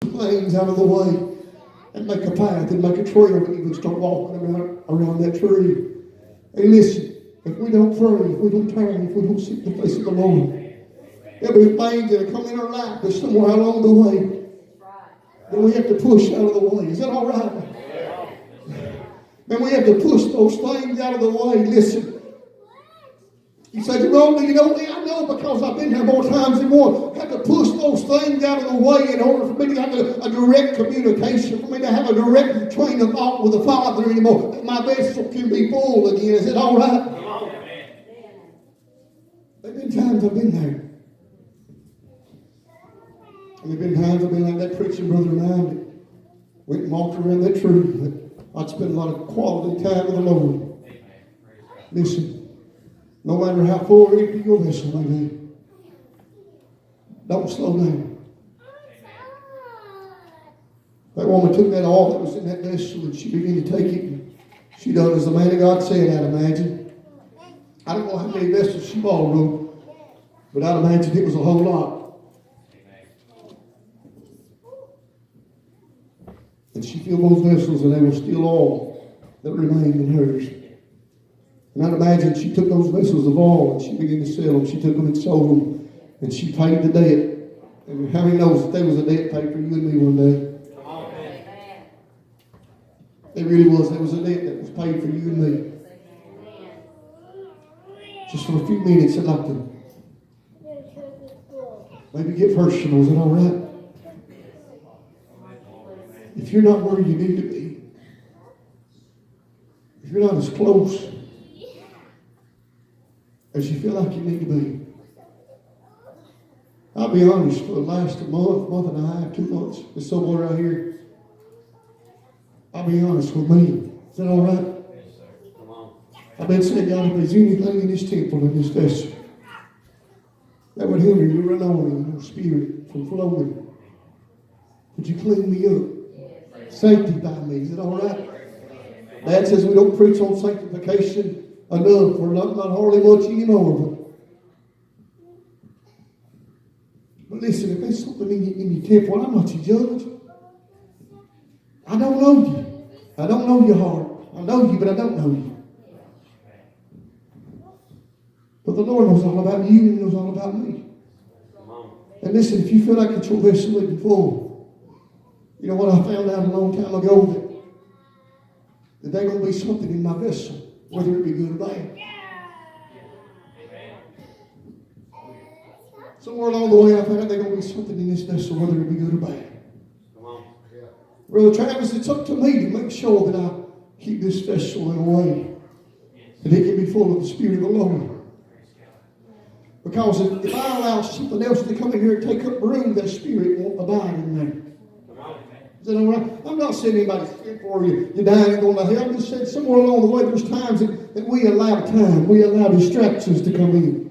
things out of the way and make a path and make a trail that you can start walking around that tree. Hey, listen, if we don't pray, if we don't turn, if we don't seek the face of the Lord, there'll be things that come in our life but somewhere along the way that we have to push out of the way. Is that all right? And we have to push those things out of the way. Listen. You say, Jerome, do you know me? I know because I've been here more times than one. I have to push those things out of the way in order for me to have a direct communication, for me to have a direct train of thought with the Father anymore, that my vessel can be full again. Is it all right? There have been times I've been there. And there have been times I've been like that preaching brother of mine that went and walked around that tree. I'd spend a lot of quality time with the Lord. Listen. No matter how full or empty your vessel may be, don't slow down. That woman took that oil that was in that vessel and she began to take it. And she done as the man of God said, I'd imagine. I don't know how many vessels she borrowed, but I'd imagine it was a whole lot. And she filled those vessels and there was still oil that remained in hers. And I'd imagine she took those vessels of oil and she began to sell them. She took them and sold them. And she paid the debt. And how many knows that there was a debt paid for you and me one day? There really was. There was a debt that was paid for you and me. Just for a few minutes, I'd like to maybe get personal. Is that all right? If you're not where you need to be, if you're not as close as you feel like you need to be. I'll be honest, for the last month and a half, 2 months, there's somewhere out here. I'll be honest with me. Is that all right? I've been saying, God, if there's anything in this temple, in this vessel, that would hinder your anointing and your spirit from flowing, would you clean me up? Sanctify me. Is it all right? Dad says we don't preach on sanctification enough, or not hardly much anymore. But listen, if there's something in your temple, I'm not your judge. I don't know you. I don't know your heart. I know you, but I don't know you. But the Lord knows all about you and He knows all about me. And listen, if you feel like it's your vessel living full, you know what I found out a long time ago, that there's going to be something in my vessel, whether it be good or bad. Somewhere along the way, I found out there's going to be something in this vessel, whether it be good or bad. Brother Travis, it's up to me to make sure that I keep this vessel in a way that it can be full of the Spirit of the Lord. Because if I allow something else to come in here and take up room, that Spirit won't abide in there. Is that all right? I'm not saying anybody's sick or you're dying and going to hell. I'm just saying somewhere along the way there's times that we allow time. We allow distractions to come in.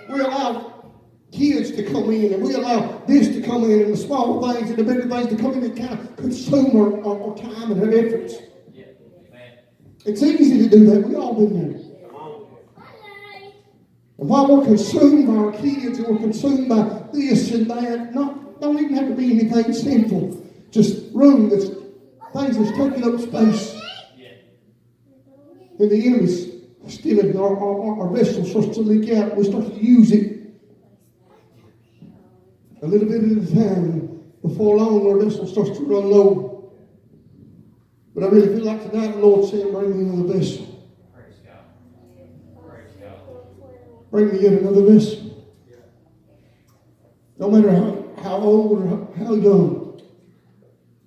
We allow kids to come in, and we allow this to come in, and the small things and the bigger things to come in and kind of consume our time and our efforts. It's easy to do that. We've all been there. And while we're consumed by our kids and we're consumed by this and that, don't even have to be anything sinful. Just room things that's taking up space. And the enemy's stealing our vessel starts to leak out. We start to use it a little bit at a time. Before long, our vessel starts to run low. But I really feel like tonight the Lord's saying, bring me another vessel. Bring me in another vessel. No matter how old or how young.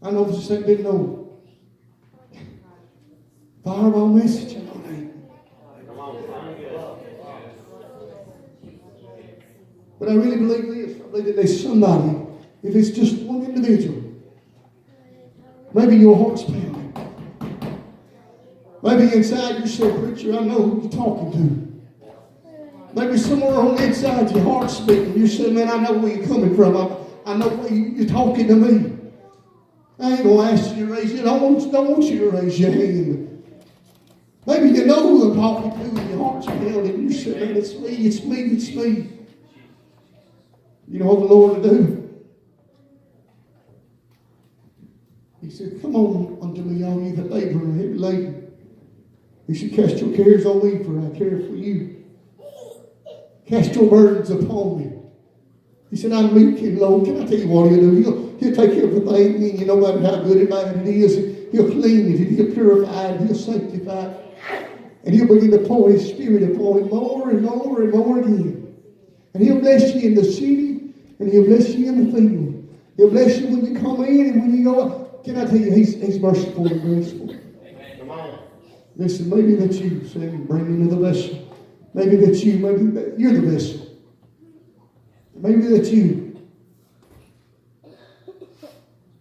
I know this ain't been no fireball message. But I really believe this. I believe that there's somebody, if it's just one individual, maybe your heart's pounding. Maybe inside you say, preacher, I know who you're talking to. Maybe somewhere on the inside your heart's beating. You say, man, I know where you're coming from. I know where you're talking to me. I ain't going to ask you to raise your hand. I don't want you to raise your hand. Maybe you know who I'm talking to and your heart's pounding. You say, man, it's me, it's me, it's me. You know what the Lord will do? He said, come on unto me, all you that labor and are heavy laden. He said, cast your cares on me, for I care for you. Cast your burdens upon me. He said, I'm meek and low. Can I tell you what he'll do? He'll take everything in you, no matter how good and bad it is. He'll clean it, he'll purify it, he'll sanctify it. And he'll begin to pour his spirit upon it more and more and more again. And he'll bless you in the city, and he'll bless you in the field. He'll bless you when you come in and when you go out. Can I tell you, he's merciful and graceful. Listen, maybe that's you, saying, bring me to the vessel. Maybe that's you, maybe you're the vessel. Maybe that's you.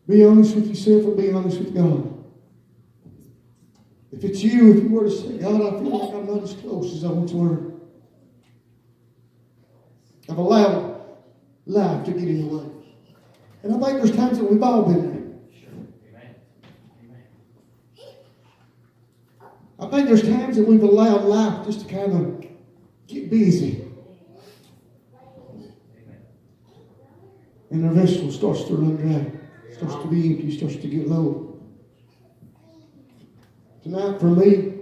Be honest with yourself and be honest with God. If it's you, if you were to say, God, I feel like I'm not as close as I once were. I've allowed life to get in the way. And I think there's times that we've all been there. I think there's times that we've allowed life just to kind of get busy. And our vessel starts to run dry. Starts to be empty. Starts to get low. Tonight for me,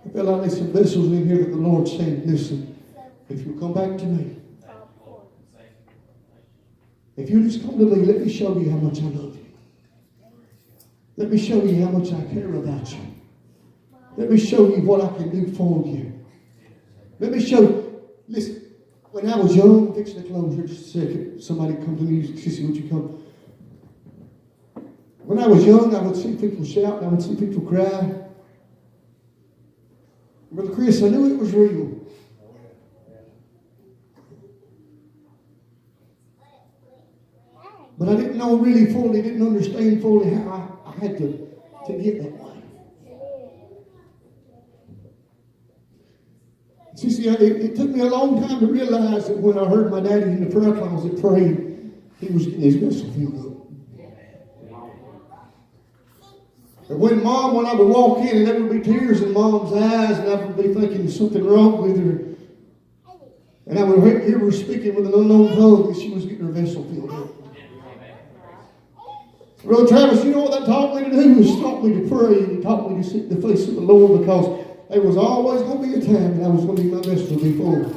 I feel like there's some vessels in here that the Lord's saying, listen, if you'll come back to me, if you just come to me, let me show you how much I love you. Let me show you how much I care about you. Let me show you what I can do for you. Let me show you. Listen, when I was young, I'm fixing to close here just a second. Somebody come to me, Sissy, would you come? When I was young, I would see people shout and I would see people cry. Brother Chris, I knew it was real. But I didn't know really fully, didn't understand fully how I had to get that way. See, it took me a long time to realize that when I heard my daddy in the prayer closet pray, he was getting his vessel filled up. And when I would walk in and there would be tears in Mom's eyes and I would be thinking there's something wrong with her. And I would hear her speaking with an unknown tongue and she was getting her vessel filled up. Brother Travis, you know what that taught me to do? It taught me to pray and it taught me to seek the face of the Lord because there was always going to be a time that I was going to be my vessel before.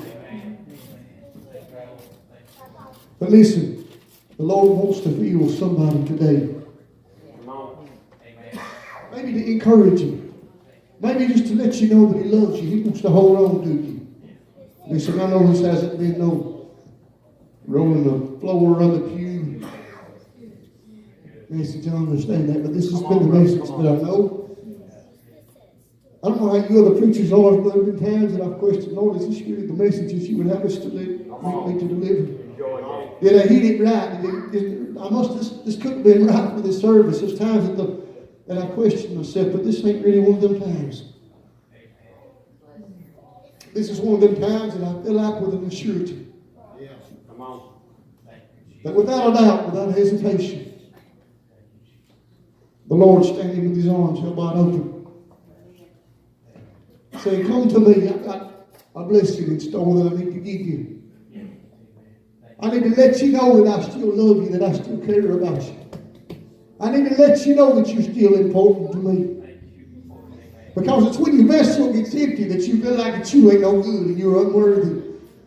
But listen, the Lord wants to fill somebody today. Maybe to encourage you. Maybe just to let you know that He loves you. He wants to hold on to you. Listen, I know this hasn't been no rolling the floor around the pew message. I understand that, but this has been the message that I know. I don't know how you other preachers are, but there have been times that I've questioned, Lord, is this really the message that you would have us to deliver? Did I hit it right? This couldn't have been right for this service. There's times that I question myself, but this ain't really one of them times. This is one of them times that I feel like with an assurity. That without a doubt, without hesitation, the Lord standing with His arms held wide open. Saying, come to me. I've got a blessing in store that I need to give you. I need to let you know that I still love you, that I still care about you. I need to let you know that you're still important to me. Because it's when your vessel gets empty that you feel like that you ain't no good and you're unworthy.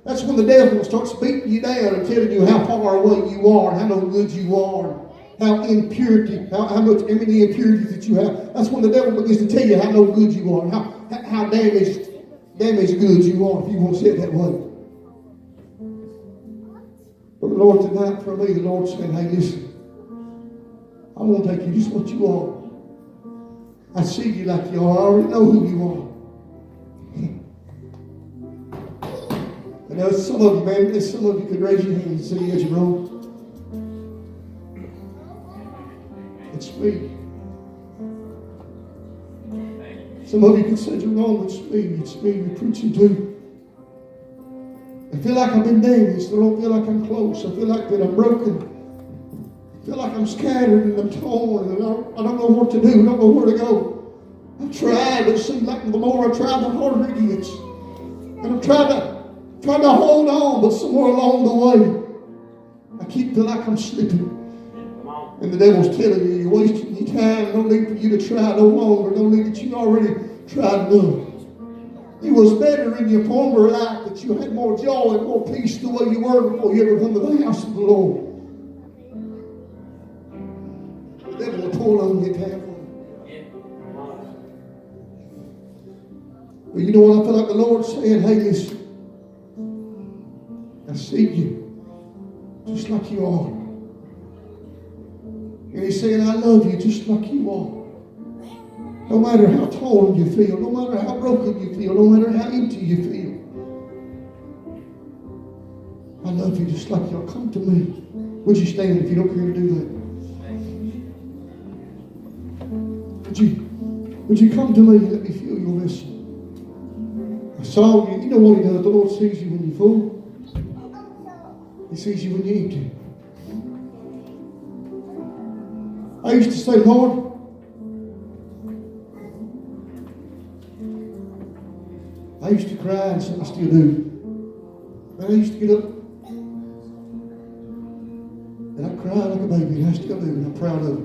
That's when the devil starts beating you down and telling you how far away you are, how no good you are, how many impurities that you have. That's when the devil begins to tell you how no good you are, how damaged good you are, if you want to say it that way. But the Lord tonight for me, the Lord said, hey, listen, I want to take you just what you are. I see you like you are. I already know who you are. And there's some of you, man, there's some of you could raise your hand and say, yeah, Jerome. It's me. Some of you can say, Jerome, it's me you're preaching to. I feel like I've been damaged. I don't feel like I'm close. I feel like that I'm broken. I feel like I'm scattered and I'm torn and I don't know what to do. I don't know where to go. I've tried, but it seems like the more I try, the harder it gets. And I'm trying to hold on, but somewhere along the way, I keep feeling like I'm slipping. And And the devil's telling you, you're wasting your time. No need for you to try no longer. No need that you already tried enough. It was better in your former life that you had more joy and more peace the way you were before you ever come to the house of the Lord. The devil will pull on you, careful. But you know what? I feel like the Lord's saying, hey, listen, I see you just like you are. And He's saying, I love you just like you are. No matter how torn you feel, no matter how broken you feel, no matter how empty you feel. I love you just like you are. Come to me. Would you stand if you don't care to do that? Would you come to me and let me feel your vessel? I saw you. You know what He does? The Lord sees you when you're full. He sees you when you're empty. I used to say, Lord, I used to cry, and I still do. And I used to get up and I cried like a baby, and I still do, and I'm proud of it.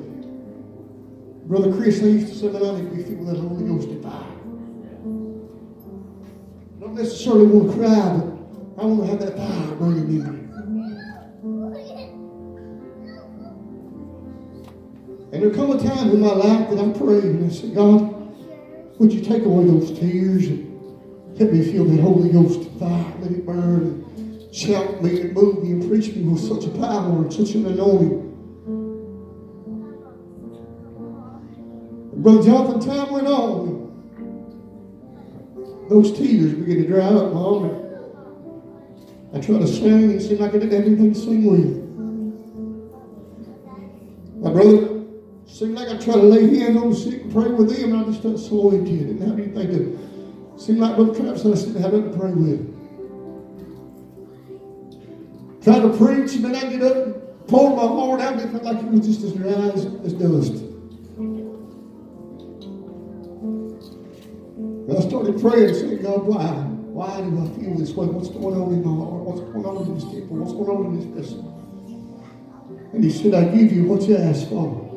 Brother Chris, I used to say, man, I need to be filled with that Holy Ghost and fire. I don't necessarily want to cry, but I want to have that fire burning in me. And there come a time in my life that I prayed and I said, God, would you take away those tears and let me feel the Holy Ghost fire, let it burn and shout me and move me and preach me with such a power and such an anointing. And Brother Jonathan, time went on. Those tears began to dry up, Mom. And I tried to sing and it seemed like I didn't have anything to sing with. My brother, seemed like I tried to lay hands on the sick and pray with them, and I just felt so empty. I didn't have anything to. Seemed like Brother Travis and I didn't have nothing to pray with. Tried to preach, and then I get up and pour my heart out, and it felt like it was just as dry as dust. And I started praying and saying, God, why do I feel this way? What's going on in my heart? What's going on in this temple? What's going on in this vessel? And He said, I give you what you asked for.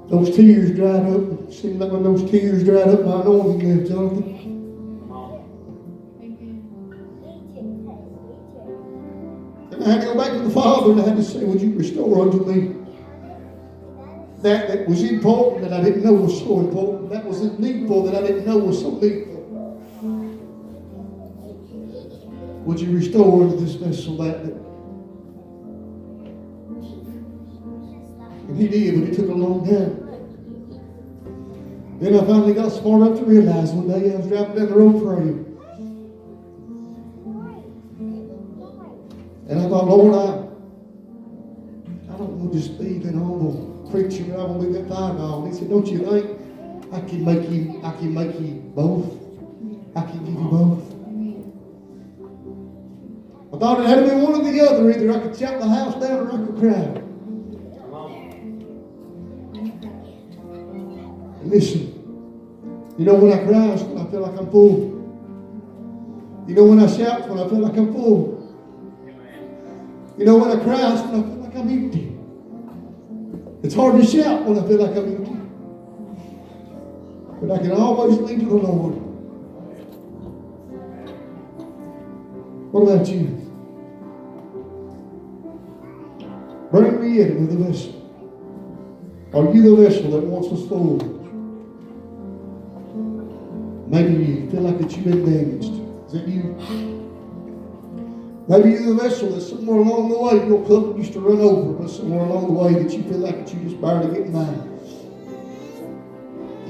Those tears dried up. It seemed like when those tears dried up, my anointing left, Jonathan. And I had to go back to the Father and I had to say, would you restore unto me that was important that I didn't know was so important, that was needful that I didn't know was so needful. Would you restore unto this vessel that and He did, but it took a long time. Then I finally got smart enough to realize one day I was driving down the road praying. And I thought, Lord, I don't want to just be that humble preacher, but I want to be that fireball. And He said, don't you think I can make you both? I can give you both. I thought it had to be one or the other. Either I could shout the house down or I could cry. Listen, you know when I cry, it's when I feel like I'm full. You know when I shout, it's when I feel like I'm full. You know when I cry, it's when I feel like I'm empty. It's hard to shout when I feel like I'm empty. But I can always lean to the Lord. What about you? Bring me in with the vessel. Are you the vessel that wants us full? Maybe you feel like that you've been damaged. Is that you? Maybe you're the vessel that somewhere along the way your cup used to run over, but somewhere along the way that you feel like that you just barely getting by.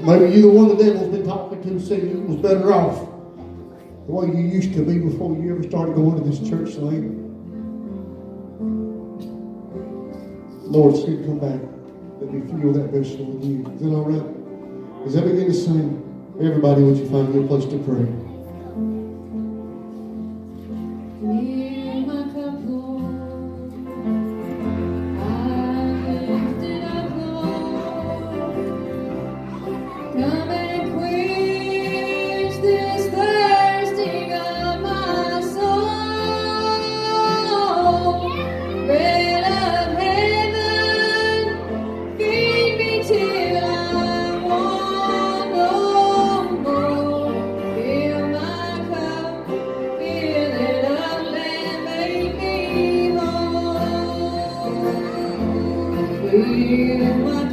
Maybe you're the one the devil's been talking to saying you was better off the way you used to be before you ever started going to this church thing. Lord, said, come back. Let me feel that vessel with you. Is that all right? As I begin to sing, everybody, would you find a good place to pray? Bread of In my